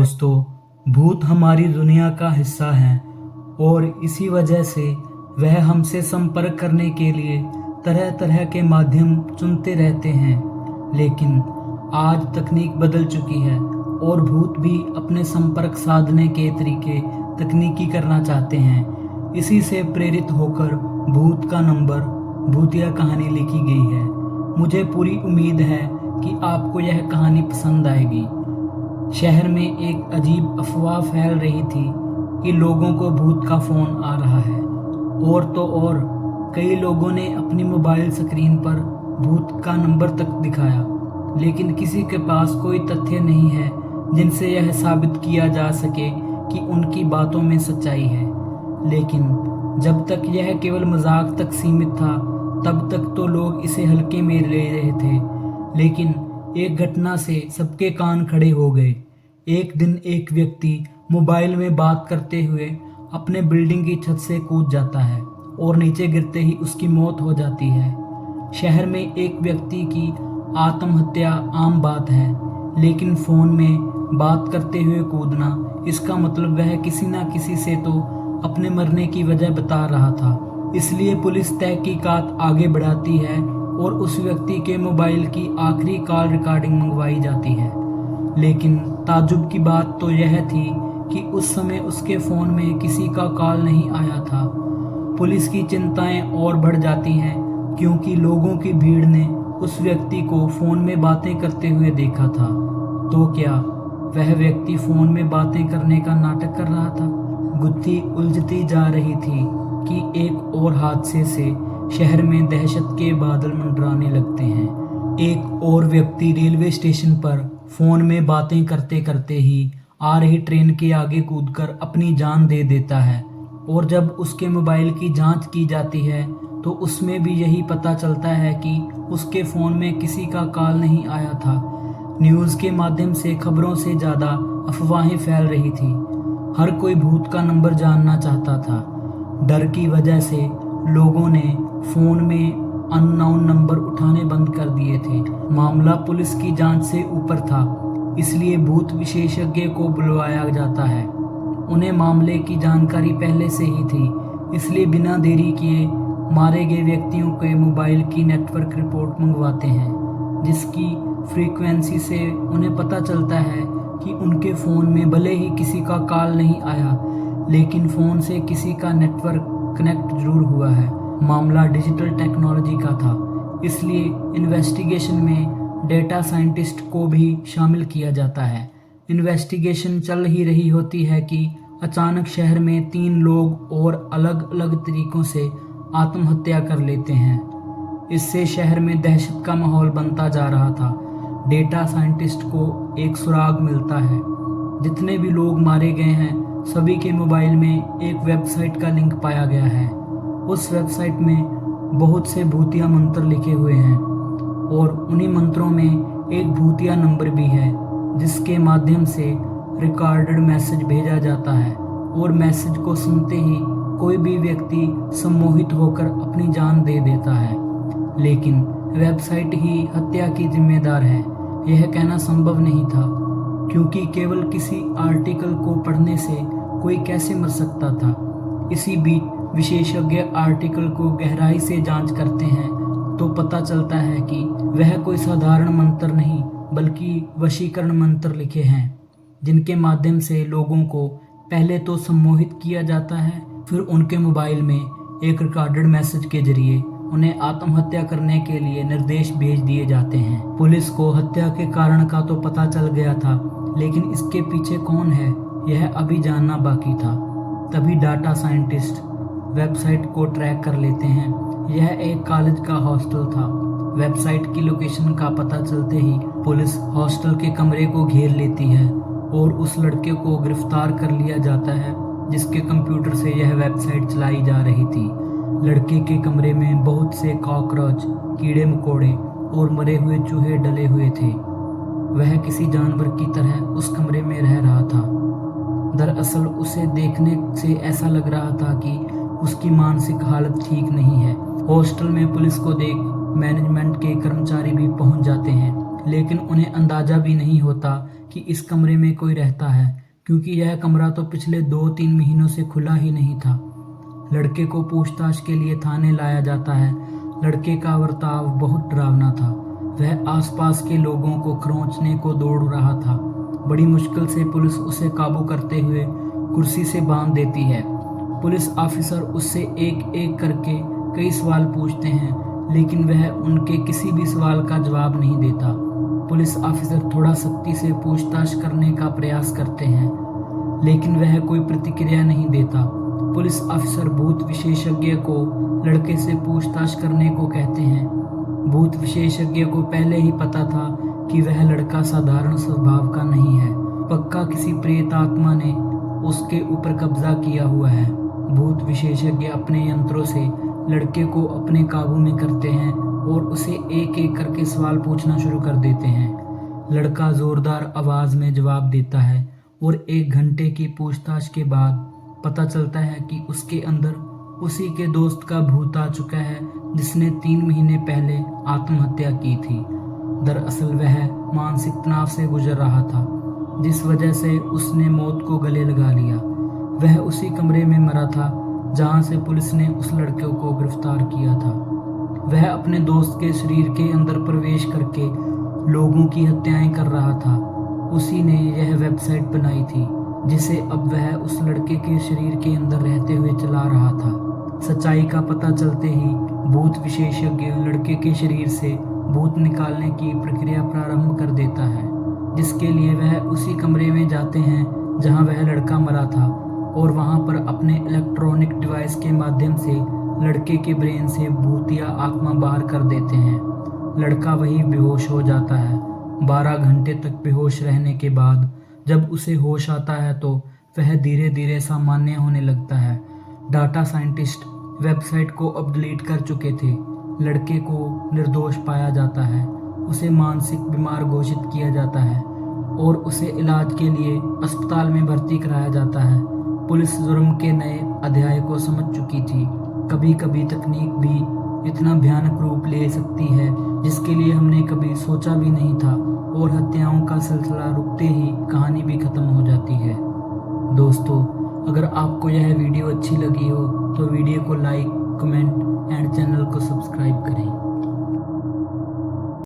दोस्तों, भूत हमारी दुनिया का हिस्सा हैं और इसी वजह से वह हमसे संपर्क करने के लिए तरह तरह के माध्यम चुनते रहते हैं। लेकिन आज तकनीक बदल चुकी है और भूत भी अपने संपर्क साधने के तरीके तकनीकी करना चाहते हैं। इसी से प्रेरित होकर भूत का नंबर भूतिया कहानी लिखी गई है। मुझे पूरी उम्मीद है कि आपको यह कहानी पसंद आएगी। शहर में एक अजीब अफवाह फैल रही थी कि लोगों को भूत का फोन आ रहा है। और तो और कई लोगों ने अपनी मोबाइल स्क्रीन पर भूत का नंबर तक दिखाया, लेकिन किसी के पास कोई तथ्य नहीं है जिनसे यह साबित किया जा सके कि उनकी बातों में सच्चाई है। लेकिन जब तक यह केवल मजाक तक सीमित था, तब तक तो लोग इसे हल्के में ले रहे थे। लेकिन एक घटना से सबके कान खड़े हो गए। एक दिन एक व्यक्ति मोबाइल में बात करते हुए अपने बिल्डिंग की छत से कूद जाता है और नीचे गिरते ही उसकी मौत हो जाती है। शहर में एक व्यक्ति की आत्महत्या आम बात है, लेकिन फोन में बात करते हुए कूदना, इसका मतलब वह किसी न किसी से तो अपने मरने की वजह बता रहा था। इसलिए पुलिस तहकीकात आगे बढ़ाती है और उस व्यक्ति के मोबाइल की आखिरी कॉल रिकॉर्डिंग मंगवाई जाती है। लेकिन ताज्जुब की बात तो यह थी कि उस समय उसके फ़ोन में किसी का कॉल नहीं आया था। पुलिस की चिंताएं और बढ़ जाती हैं क्योंकि लोगों की भीड़ ने उस व्यक्ति को फ़ोन में बातें करते हुए देखा था। तो क्या वह व्यक्ति फ़ोन में बातें करने का नाटक कर रहा था? गुत्थी उलझती जा रही थी कि एक और हादसे से शहर में दहशत के बादल मंडराने लगते हैं। एक और व्यक्ति रेलवे स्टेशन पर फोन में बातें करते करते ही आ रही ट्रेन के आगे कूदकर अपनी जान दे देता है। और जब उसके मोबाइल की जांच की जाती है तो उसमें भी यही पता चलता है कि उसके फ़ोन में किसी का कॉल नहीं आया था। न्यूज़ के माध्यम से खबरों से ज़्यादा अफवाहें फैल रही थी। हर कोई भूत का नंबर जानना चाहता था। डर की वजह से लोगों ने फ़ोन में अननोन नंबर उठाने बंद कर दिए थे। मामला पुलिस की जांच से ऊपर था, इसलिए भूत विशेषज्ञ को बुलवाया जाता है। उन्हें मामले की जानकारी पहले से ही थी, इसलिए बिना देरी किए मारे गए व्यक्तियों के मोबाइल की नेटवर्क रिपोर्ट मंगवाते हैं, जिसकी फ्रीक्वेंसी से उन्हें पता चलता है कि उनके फ़ोन में भले ही किसी का कॉल नहीं आया, लेकिन फ़ोन से किसी का नेटवर्क कनेक्ट जरूर हुआ है। मामला डिजिटल टेक्नोलॉजी का था, इसलिए इन्वेस्टिगेशन में डेटा साइंटिस्ट को भी शामिल किया जाता है। इन्वेस्टिगेशन चल ही रही होती है कि अचानक शहर में 3 लोग और अलग अलग तरीकों से आत्महत्या कर लेते हैं। इससे शहर में दहशत का माहौल बनता जा रहा था। डेटा साइंटिस्ट को एक सुराग मिलता है। जितने भी लोग मारे गए हैं, सभी के मोबाइल में एक वेबसाइट का लिंक पाया गया है। उस वेबसाइट में बहुत से भूतिया मंत्र लिखे हुए हैं और उन्हीं मंत्रों में एक भूतिया नंबर भी है, जिसके माध्यम से रिकॉर्डेड मैसेज भेजा जाता है और मैसेज को सुनते ही कोई भी व्यक्ति सम्मोहित होकर अपनी जान दे देता है। लेकिन वेबसाइट ही हत्या की जिम्मेदार है, यह कहना संभव नहीं था, क्योंकि केवल किसी आर्टिकल को पढ़ने से कोई कैसे मर सकता था। इसी बीच विशेषज्ञ आर्टिकल को गहराई से जांच करते हैं तो पता चलता है कि वह कोई साधारण मंत्र नहीं, बल्कि वशीकरण मंत्र लिखे हैं, जिनके माध्यम से लोगों को पहले तो सम्मोहित किया जाता है, फिर उनके मोबाइल में एक रिकॉर्डेड मैसेज के जरिए उन्हें आत्महत्या करने के लिए निर्देश भेज दिए जाते हैं। पुलिस को हत्या के कारण का तो पता चल गया था, लेकिन इसके पीछे कौन है, यह अभी जानना बाकी था। तभी डाटा साइंटिस्ट वेबसाइट को ट्रैक कर लेते हैं। यह एक कॉलेज का हॉस्टल था। वेबसाइट की लोकेशन का पता चलते ही पुलिस हॉस्टल के कमरे को घेर लेती है और उस लड़के को गिरफ्तार कर लिया जाता है, जिसके कंप्यूटर से यह वेबसाइट चलाई जा रही थी। लड़के के कमरे में बहुत से कॉकरोच, कीड़े मकोड़े और मरे हुए चूहे डले हुए थे। वह किसी जानवर की तरह उस कमरे में रह रहा था। दरअसल उसे देखने से ऐसा लग रहा था कि उसकी मानसिक हालत ठीक नहीं है। हॉस्टल में पुलिस को देख मैनेजमेंट के कर्मचारी भी पहुंच जाते हैं, लेकिन उन्हें अंदाजा भी नहीं होता कि इस कमरे में कोई रहता है, क्योंकि यह कमरा तो पिछले 2-3 महीनों से खुला ही नहीं था। लड़के को पूछताछ के लिए थाने लाया जाता है। लड़के का बर्ताव बहुत डरावना था। वह आसपास के लोगों को खरोंचने को दौड़ रहा था। बड़ी मुश्किल से पुलिस उसे काबू करते हुए कुर्सी से बांध देती है। पुलिस ऑफिसर उससे एक एक करके कई सवाल पूछते हैं, लेकिन वह उनके किसी भी सवाल का जवाब नहीं देता। पुलिस ऑफिसर थोड़ा सख्ती से पूछताछ करने का प्रयास करते हैं, लेकिन वह कोई प्रतिक्रिया नहीं देता। पुलिस ऑफिसर भूत विशेषज्ञ को लड़के से पूछताछ करने को कहते हैं। भूत विशेषज्ञ को पहले ही पता था कि वह लड़का साधारण स्वभाव का नहीं है। पक्का किसी प्रेत आत्मा ने उसके ऊपर कब्जा किया हुआ है। भूत विशेषज्ञ अपने यंत्रों से लड़के को अपने काबू में करते हैं और उसे एक एक करके सवाल पूछना शुरू कर देते हैं। लड़का जोरदार आवाज में जवाब देता है और 1 घंटे की पूछताछ के बाद पता चलता है कि उसके अंदर उसी के दोस्त का भूत आ चुका है, जिसने 3 महीने पहले आत्महत्या की थी। दरअसल वह मानसिक तनाव से गुजर रहा था, जिस वजह से उसने मौत को गले लगा लिया। वह उसी कमरे में मरा था जहां से पुलिस ने उस लड़के को गिरफ्तार किया था। वह अपने दोस्त के शरीर के अंदर प्रवेश करके लोगों की हत्याएं कर रहा था। उसी ने यह वेबसाइट बनाई थी, जिसे अब वह उस लड़के के शरीर के अंदर रहते हुए चला रहा था। सच्चाई का पता चलते ही भूत विशेषज्ञ लड़के के शरीर से भूत निकालने की प्रक्रिया प्रारंभ कर देता है, जिसके लिए वह उसी कमरे में जाते हैं जहां वह लड़का मरा था और वहां पर अपने इलेक्ट्रॉनिक डिवाइस के माध्यम से लड़के के ब्रेन से भूत या आत्मा बाहर कर देते हैं। लड़का वही बेहोश हो जाता है। 12 घंटे तक बेहोश रहने के बाद जब उसे होश आता है तो वह धीरे धीरे सामान्य होने लगता है। डाटा साइंटिस्ट वेबसाइट को अब डिलीट कर चुके थे। लड़के को निर्दोष पाया जाता है, उसे मानसिक बीमार घोषित किया जाता है और उसे इलाज के लिए अस्पताल में भर्ती कराया जाता है। पुलिस जुर्म के नए अध्याय को समझ चुकी थी। कभी कभी तकनीक भी इतना भयानक रूप ले सकती है जिसके लिए हमने कभी सोचा भी नहीं था, और हत्याओं का सिलसिला रुकते ही कहानी भी खत्म हो जाती है। दोस्तों, अगर आपको यह वीडियो अच्छी लगी हो तो वीडियो को लाइक, कमेंट एंड चैनल को सब्सक्राइब करें।